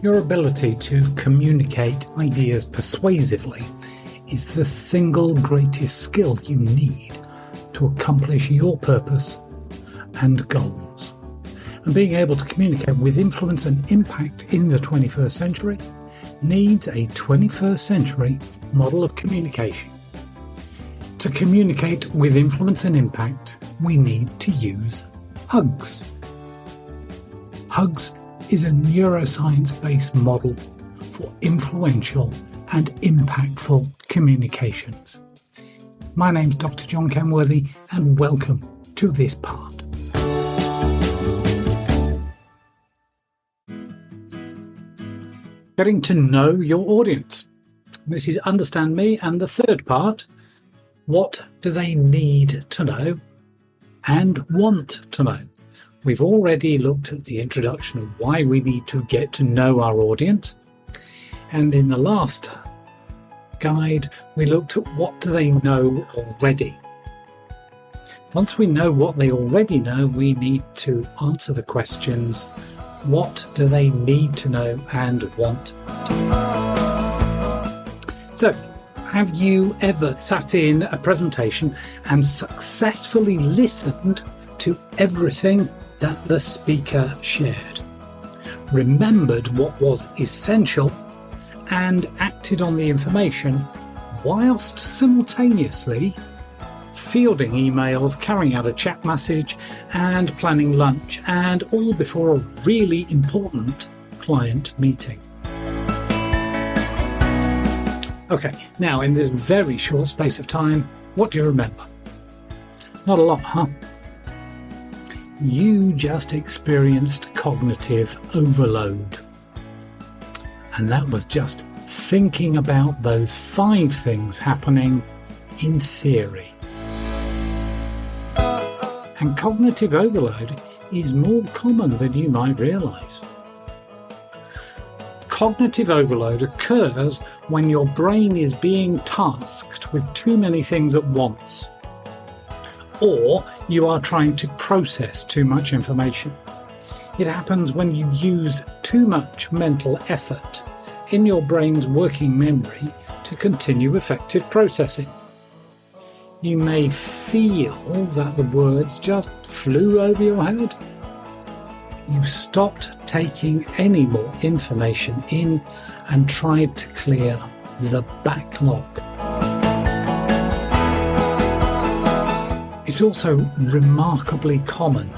Your ability to communicate ideas persuasively is the single greatest skill you need to accomplish your purpose and goals. And being able to communicate with influence and impact in the 21st century needs a 21st century model of communication. To communicate with influence and impact, we need to use hugs. Hugs is a neuroscience-based model for influential and impactful communications. My name's Dr. John Kenworthy, and welcome to this part. Getting to know your audience. This is Understand Me, and the third part, what do they need to know and want to know? We've already looked at the introduction of why we need to get to know our audience. And in the last guide, we looked at what do they know already. Once we know what they already know, we need to answer the questions, what do they need to know and want? So, have you ever sat in a presentation and successfully listened to everything that the speaker shared, remembered what was essential, and acted on the information whilst simultaneously fielding emails, carrying out a chat message, and planning lunch, and all before a really important client meeting? Okay, now in this very short space of time, what do you remember? Not a lot, huh? You just experienced cognitive overload. And that was just thinking about those 5 things happening in theory. And cognitive overload is more common than you might realise. Cognitive overload occurs when your brain is being tasked with too many things at once, or you are trying to process too much information. It happens when you use too much mental effort in your brain's working memory to continue effective processing. You may feel that the words just flew over your head. You stopped taking any more information in and tried to clear the backlog. It's also remarkably common.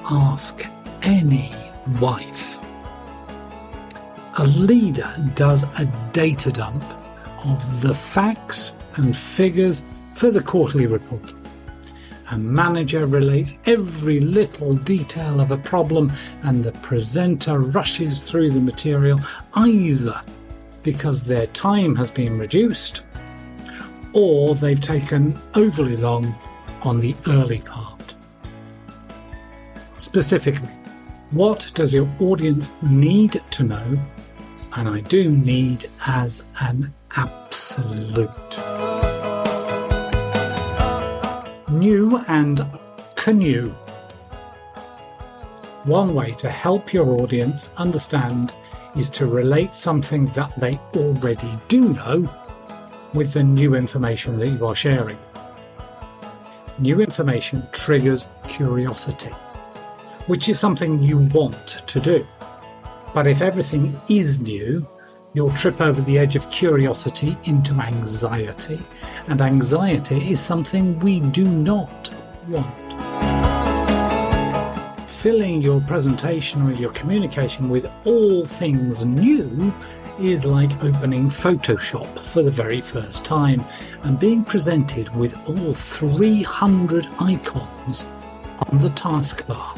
Ask any wife. A leader does a data dump of the facts and figures for the quarterly report. A manager relates every little detail of a problem, and the presenter rushes through the material either because their time has been reduced or they've taken overly long on the early part. Specifically, what does your audience need to know? And I do need as an absolute. New and canoe. One way to help your audience understand is to relate something that they already do know with the new information that you are sharing. New information triggers curiosity, which is something you want to do. But if everything is new, you'll trip over the edge of curiosity into anxiety, and anxiety is something we do not want. Filling your presentation or your communication with all things new is like opening Photoshop for the very first time and being presented with all 300 icons on the taskbar.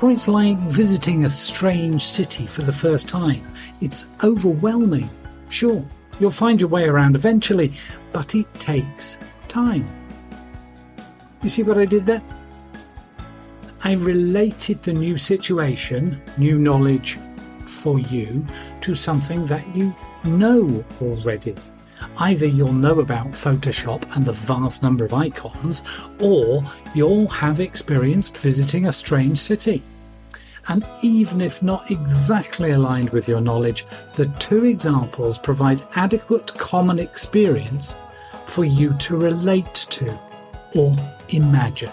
Or it's like visiting a strange city for the first time. It's overwhelming. Sure, you'll find your way around eventually, but it takes time. You see what I did there? I related the new situation, new knowledge for you, to something that you know already. Either you'll know about Photoshop and the vast number of icons, or you'll have experienced visiting a strange city. And even if not exactly aligned with your knowledge, the two examples provide adequate common experience for you to relate to or imagine.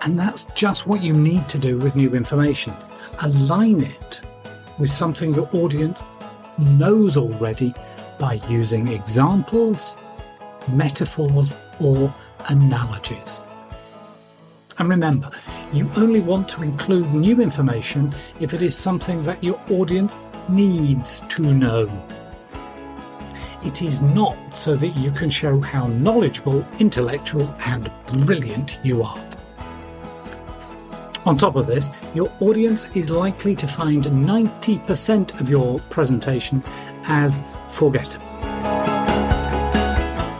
And that's just what you need to do with new information. Align it with something your audience knows already by using examples, metaphors, or analogies. And remember, you only want to include new information if it is something that your audience needs to know. It is not so that you can show how knowledgeable, intellectual, and brilliant you are. On top of this, your audience is likely to find 90% of your presentation as forgettable.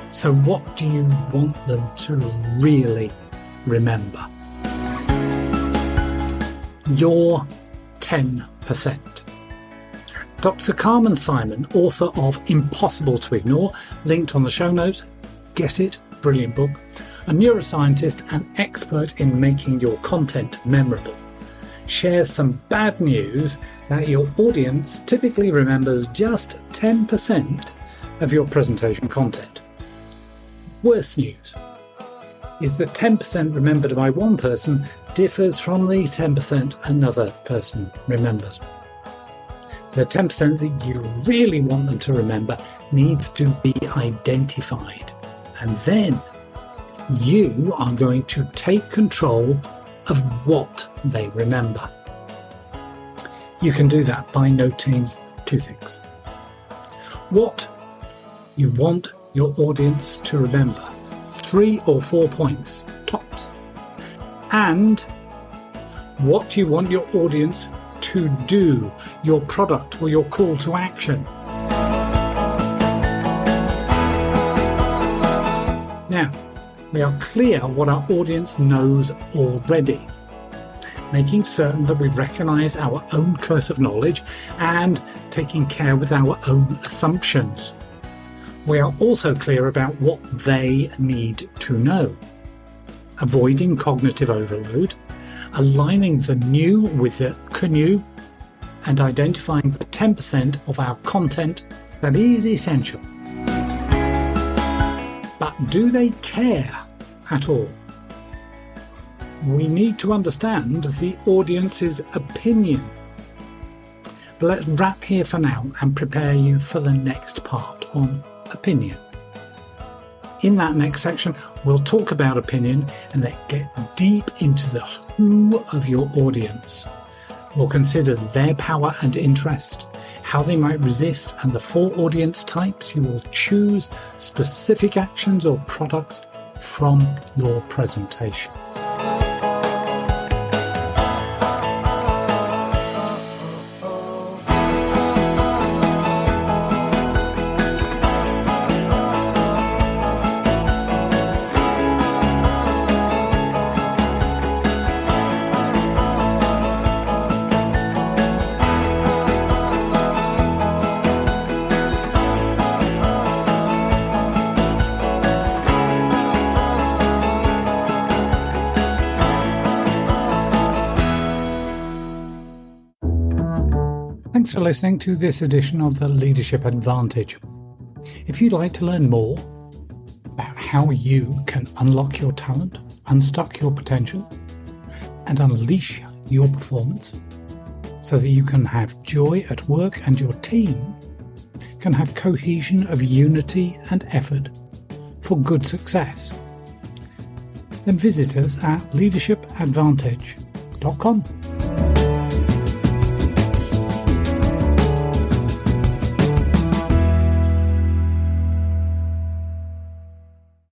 So what do you want them to really remember? Your 10%. Dr. Carmen Simon, author of Impossible to Ignore, linked on the show notes, get it, brilliant book, a neuroscientist and expert in making your content memorable, shares some bad news that your audience typically remembers just 10% of your presentation content. Worse news is the 10% remembered by one person differs from the 10% another person remembers. The 10% that you really want them to remember needs to be identified. And then you are going to take control of what they remember. You can do that by noting two things. What you want your audience to remember, 3 or 4 points, tops. And what you want your audience to do, your product or your call to action. Now, we are clear what our audience knows already, making certain that we recognise our own curse of knowledge and taking care with our own assumptions. We are also clear about what they need to know, avoiding cognitive overload, aligning the new with the canoe, and identifying the 10% of our content that is essential. But do they care at all? We need to understand the audience's opinion. But let's wrap here for now and prepare you for the next part on opinion. In that next section, we'll talk about opinion and then get deep into the who of your audience. We'll consider their power and interest, how they might resist, and the 4 audience types you will choose specific actions or products from your presentation. Thanks for listening to this edition of the Leadership Advantage. If you'd like to learn more about how you can unlock your talent, unstuck your potential, and unleash your performance so that you can have joy at work and your team can have cohesion of unity and effort for good success, then visit us at leadershipadvantage.com.